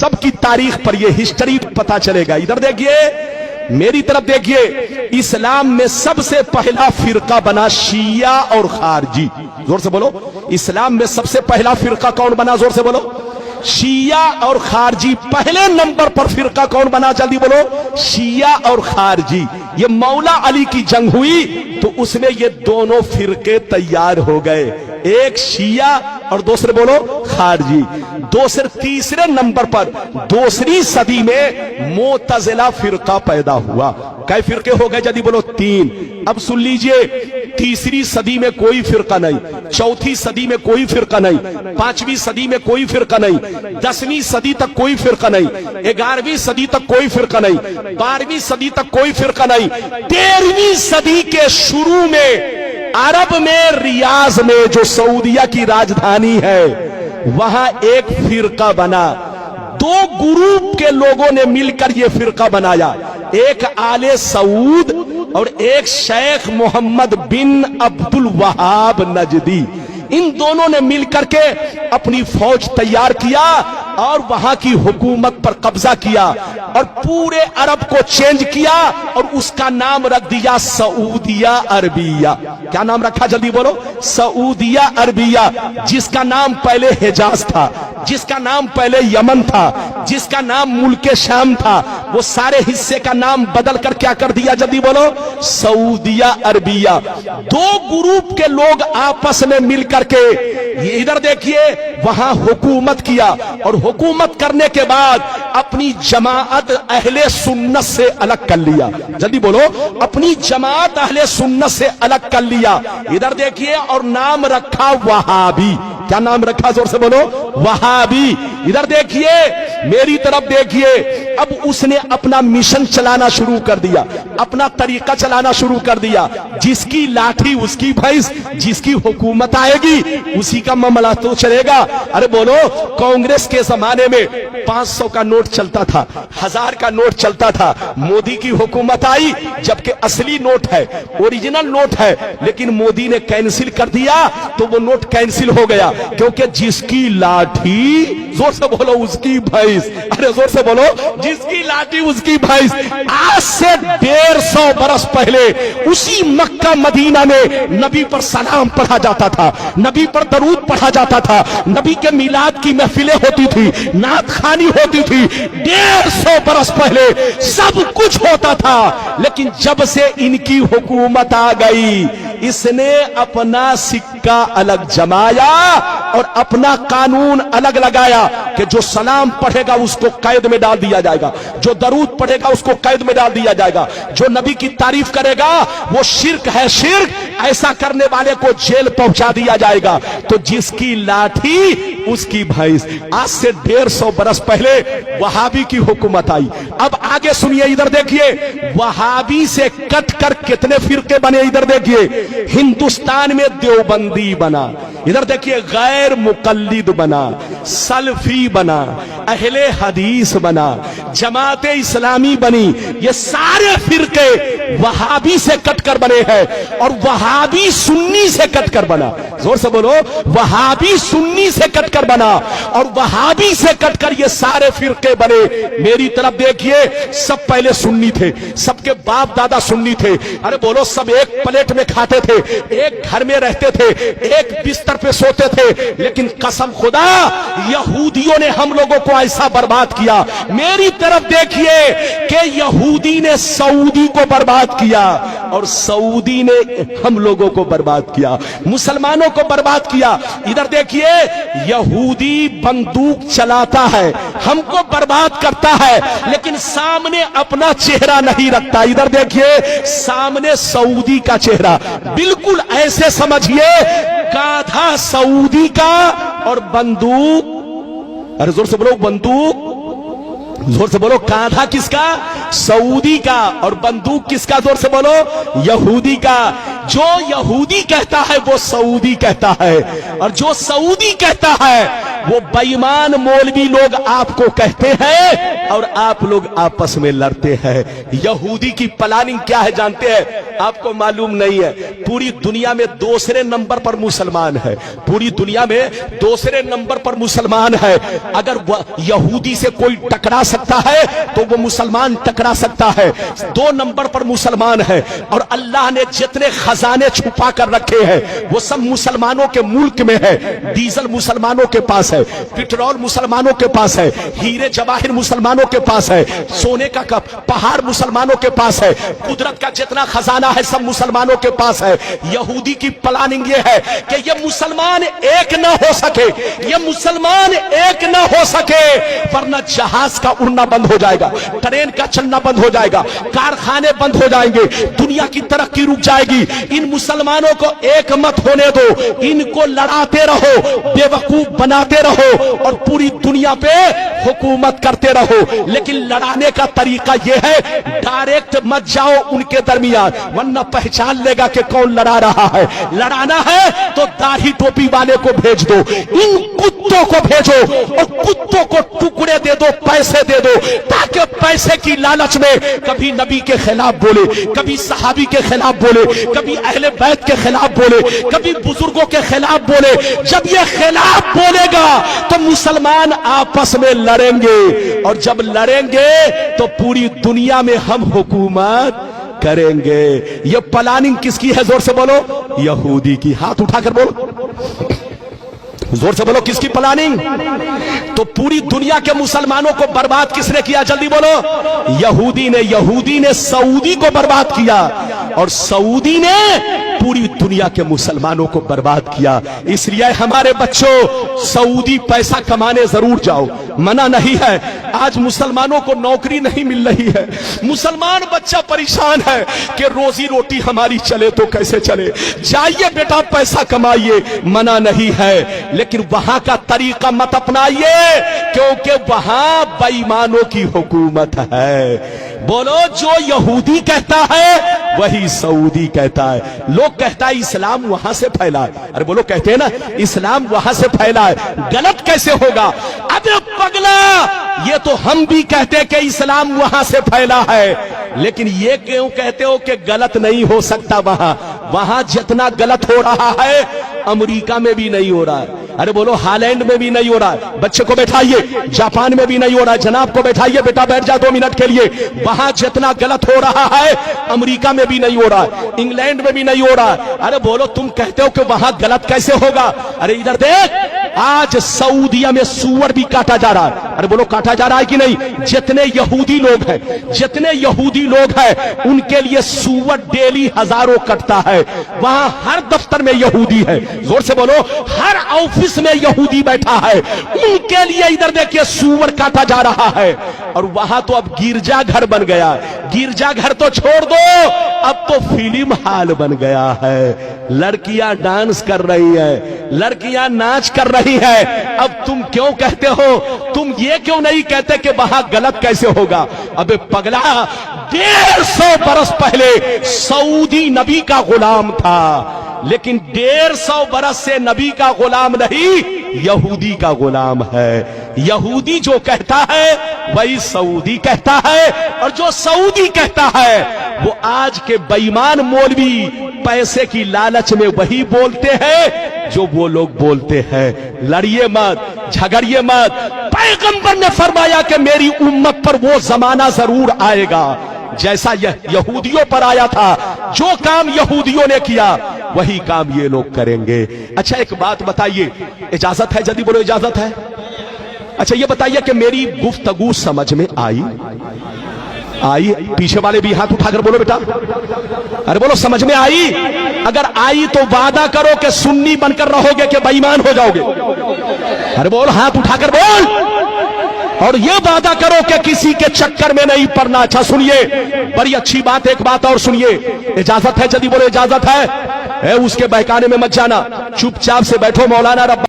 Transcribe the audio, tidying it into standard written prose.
सब की तारीख पर ये हिस्ट्री पता चलेगा। इधर देखिए, मेरी तरफ देखिए, इस्लाम में सबसे पहला फिरका बना शिया और खारजी। जोर से बोलो, इस्लाम में सबसे पहला फिरका कौन बना? जोर से बोलो, शिया और खारजी। पहले नंबर पर फिरका कौन बना? जल्दी बोलो, शिया और खारजी। ये मौला अली की जंग हुई तो उसमें ये दोनों फिरके तैयार हो गए, एक शिया और दूसरे बोलो खारजी। तीसरे नंबर पर दूसरी सदी में मोतजिला फिरका पैदा हुआ। कई फिरके हो गए? जल्दी बोलो, 3। अब सुन लीजिए, तीसरी सदी में कोई फिरका नहीं, चौथी सदी में कोई फिरका नहीं, 5वीं सदी में कोई फिरका नहीं, 10वीं सदी तक कोई फिरका नहीं, 11वीं सदी तक कोई फिरका नहीं, 12वीं सदी तक कोई फिरका नहीं, 13वीं सदी के शुरू में अरब में रियाज में जो सऊदिया की राजधानी है वहां एक फिरका बना। 2 ग्रुप के लोगों ने मिलकर यह फिरका बनाया, एक आले सऊद और एक शेख मोहम्मद बिन अब्दुल वहाब नजदी। इन दोनों ने मिलकर के अपनी फौज तैयार किया और वहां की हुकूमत पर कब्जा किया और पूरे अरब को चेंज किया और उसका नाम रख दिया सऊदिया अरबिया। क्या नाम रखा? जल्दी बोलो, सऊदिया अरबिया। जिसका नाम पहले हिजाज था, जिसका नाम पहले यमन था, जिसका नाम मुल्के शाम था, वो सारे हिस्से का नाम बदल कर क्या कर दिया? जल्दी बोलो, सऊदिया अरबिया। 2 ग्रुप के लोग आपस में मिलकर के इधर देखिए वहां हुकूमत किया और हुकूमत करने के बाद अपनी जमात अहले सुन्नत से अलग कर लिया। जल्दी बोलो, अपनी जमात अहले सुन्नत से अलग कर लिया। इधर देखिए, और नाम रखा वहाबी। क्या नाम रखा? जोर से बोलो, वहाबी। इधर देखिए, मेरी तरफ देखिए, अब उसने अपना मिशन चलाना शुरू कर दिया, अपना तरीका चलाना शुरू कर दिया। जिसकी लाठी उसकी भैंस, जिसकी हुकूमत आएगी उसी का मामला तो चलेगा। अरे बोलो, कांग्रेस के जमाने में 500 का नोट चलता था, 1000 का नोट चलता था। मोदी की हुकूमत आई, जबकि असली नोट है, ओरिजिनल नोट है, लेकिन मोदी ने कैंसिल कर दिया तो वो नोट कैंसिल हो गया, क्योंकि जिसकी लाठी, जोर से बोलो, उसकी भैंस। अरे जोर से बोलो, जिसकी लाठी उसकी भैंस। आज से 150 बरस पहले उसी मक्का मदीना में नबी पर सलाम पढ़ा जाता था, नबी पर दरूद पढ़ा जाता था, नबी के मिलाद की महफिलें होती थी, नात खानी होती थी। 150 बरस पहले सब कुछ होता था, लेकिन जब से इनकी हुकूमत आ गई, इसने अपना सिक्का अलग जमाया और अपना कानून अलग लगाया कि जो सलाम पढ़ेगा उसको कैद में डाल दिया जाएगा, जो दरूद पढ़ेगा उसको कैद में डाल दिया जाएगा, जो नबी की तारीफ करेगा वो शिर्क है, शिर्क, ऐसा करने वाले को जेल पहुंचा दिया जाएगा। तो जिसकी लाठी उसकी भैंस। आज से 150 बरस पहले वहाबी की हुकूमत आई। अब आगे सुनिए, इधर देखिए, वहाबी से कट कर कितने फिरके बने। इधर देखिए, हिंदुस्तान में देवबंदी बना, इधर देखिए गैर मुकल्लिद बना, सलफी बना, अहले हदीस बना, जमाते इस्लामी बनी। ये सारे फिरके वहाबी से कटकर बने हैं और वहाबी सुन्नी से कटकर बना। जोर से बोलो, वहाबी सुन्नी से कटकर बना और वहाबी से कटकर ये सारे फिरके बने। मेरी तरफ देखिए, सब पहले सुन्नी थे, सबके बाप दादा सुन्नी थे। अरे बोलो, सब एक प्लेट में खाते थे, एक घर में रहते थे, एक बिस्तर पे सोते थे, लेकिन कसम खुदा यहूदियों ने हम लोगों को ऐसा बर्बाद किया। मेरी तरफ देखिए कि यहूदी ने सऊदी को बर्बाद किया और सऊदी ने हम लोगों को बर्बाद किया, मुसलमानों को बर्बाद किया। इधर देखिए, यहूदी बंदूक चलाता है, हमको बर्बाद करता है, लेकिन सामने अपना चेहरा नहीं रखता। इधर देखिए, सामने सऊदी का चेहरा, बिल्कुल ऐसे समझिए गाधा सऊदी का और बंदूक, अरे जोर से बोलो, बंदूक, जोर से बोलो, कांधा किसका? सऊदी का, और बंदूक किसका? जोर से बोलो, यहूदी का। जो यहूदी कहता है वो सऊदी कहता है, और जो सऊदी कहता है वो बेईमान मौलवी लोग आपको कहते हैं और आप लोग आपस में लड़ते हैं। यहूदी की प्लानिंग क्या है जानते हैं? आपको मालूम नहीं है। पूरी दुनिया में दूसरे नंबर पर मुसलमान है, पूरी दुनिया में दूसरे नंबर पर मुसलमान है। अगर यहूदी से कोई टकरा सकता है तो वो मुसलमान टकरा सकता है। 2 नंबर पर मुसलमान है और अल्लाह ने जितने खजाने छुपा कर रखे हैं वो सब मुसलमानों के मुल्क में है। डीजल मुसलमानों के पास है, पेट्रोल मुसलमानों के पास है, हीरे जवाहिर मुसलमानों के पास है, सोने का पहाड़ मुसलमानों के पास है, कुदरत का जितना खजाना है सब मुसलमानों के पास है। यहूदी की प्लानिंग ये है कि ये मुसलमान एक ना हो सके, ये मुसलमान एक ना हो सके, वरना जहाज का उड़ना बंद हो जाएगा, ट्रेन का चलना बंद हो जाएगा, कारखाने बंद हो जाएंगे, दुनिया की तरक्की रुक जाएगी। इन मुसलमानों को एक मत होने दो, इनको लड़ाते रहो, बेवकूफ बनाते रहो और पूरी दुनिया पे हुकूमत करते रहो। लेकिन लड़ाने का तरीका यह है, डायरेक्ट मत जाओ उनके दरमियान, वरना पहचान लेगा कि कौन लड़ा रहा है। लड़ाना है तो दाढ़ी टोपी वाले को भेज दो, इन कुत्तों को भेजो और कुत्तों को टुकड़े दे दो, पैसे दे दो, ताकि पैसे की लालच में कभी नबी के खिलाफ बोले, कभी सहाबी के खिलाफ बोले, कभी अहले बैत के खिलाफ बोले, कभी बुजुर्गों के खिलाफ बोले। जब ये खिलाफ बोलेगा तो मुसलमान आपस में लड़ेंगे और जब लड़ेंगे तो पूरी दुनिया में हम हुकूमत करेंगे। ये प्लानिंग किसकी है? जोर से बोलो। यहूदी की। हाथ उठाकर बोलो, जोर से बोलो, किसकी प्लानिंग? तो पूरी दुनिया के मुसलमानों को बर्बाद किसने किया? जल्दी बोलो। यहूदी ने। यहूदी ने सऊदी को बर्बाद किया और सऊदी ने पूरी दुनिया के मुसलमानों को बर्बाद किया। इसलिए हमारे बच्चों, सऊदी पैसा कमाने जरूर जाओ, मना नहीं है। आज मुसलमानों को नौकरी नहीं मिल रही है, मुसलमान बच्चा परेशान है कि रोजी रोटी हमारी चले तो कैसे चले। जाइए बेटा पैसा कमाइए, मना नहीं है, लेकिन वहां का तरीका मत अपनाइए क्योंकि वहां बेईमानों की हुकूमत है। बोलो, जो यहूदी कहता है वही सऊदी कहता है। लोग कहता है इस्लाम वहां से फैला है। अरे बोलो, कहते हैं ना इस्लाम वहां से फैला है, गलत कैसे होगा? अबे पगला, ये तो हम भी कहते हैं कि इस्लाम वहां से फैला है, लेकिन ये क्यों कहते हो कि गलत नहीं हो सकता? वहां जितना गलत हो रहा है अमेरिका में भी नहीं हो रहा है। अरे बोलो, हालैंड में भी नहीं हो रहा है। बच्चे को बैठाइए, जापान में भी नहीं हो रहा है। जनाब को बैठाइए, बेटा बैठ जा 2 मिनट के लिए। वहां जितना गलत हो रहा है अमेरिका में भी नहीं हो रहा है, इंग्लैंड में भी नहीं हो रहा है। अरे बोलो, तुम कहते हो कि वहां गलत कैसे होगा? अरे इधर देख, आज सऊदिया में सूअर भी काटा जा रहा है। अरे बोलो, काटा जा रहा है कि नहीं? जितने यहूदी लोग हैं, जितने यहूदी लोग हैं, उनके लिए सूअर डेली हजारों कटता है। वहां हर दफ्तर में यहूदी है, जोर से बोलो, हर ऑफिस में यहूदी बैठा है, उनके लिए इधर देखिए सूअर काटा जा रहा है। और वहां तो अब गिरजा घर बन गया। गिरजा घर तो छोड़ दो, अब तो फिल्म हाल बन गया है। लड़कियां डांस कर रही है, लड़कियां नाच कर रही है। अब तुम क्यों कहते हो? तुम ये क्यों नहीं कहते कि वहां गलत कैसे होगा? अबे पगला, 150 बरस पहले सऊदी नबी का गुलाम था, लेकिन 150 बरस से नबी का गुलाम नहीं, यहूदी का गुलाम है। यहूदी जो कहता है वही सऊदी कहता है, और जो सऊदी कहता है वो आज के बेईमान मौलवी पैसे की लालच में वही बोलते हैं जो वो लोग बोलते हैं। लड़िए मत, झगड़िए मत। पैगंबर ने फरमाया कि मेरी उम्मत पर वो जमाना जरूर आएगा जैसा यहूदियों पर आया था। जो काम यहूदियों ने किया वही काम ये लोग करेंगे। अच्छा, एक बात बताइए, इजाजत है? जल्दी बोलो, इजाजत है? अच्छा, ये बताइए कि मेरी गुफ्तगू समझ में आई? पीछे वाले भी हाथ उठाकर बोलो बेटा। अरे बोलो, समझ में आई? अगर आई तो वादा करो कि सुन्नी बनकर रहोगे कि बेईमान हो जाओगे? अरे बोल, हाथ उठाकर बोल। और ये वादा करो कि किसी के चक्कर में नहीं पड़ना। अच्छा सुनिए, बड़ी अच्छी बात, एक बात और सुनिए। इजाजत है? जल्दी बोलो, इजाजत है? उसके बहकाने में मत जाना, चुपचाप से बैठो। मौलाना रब्बानी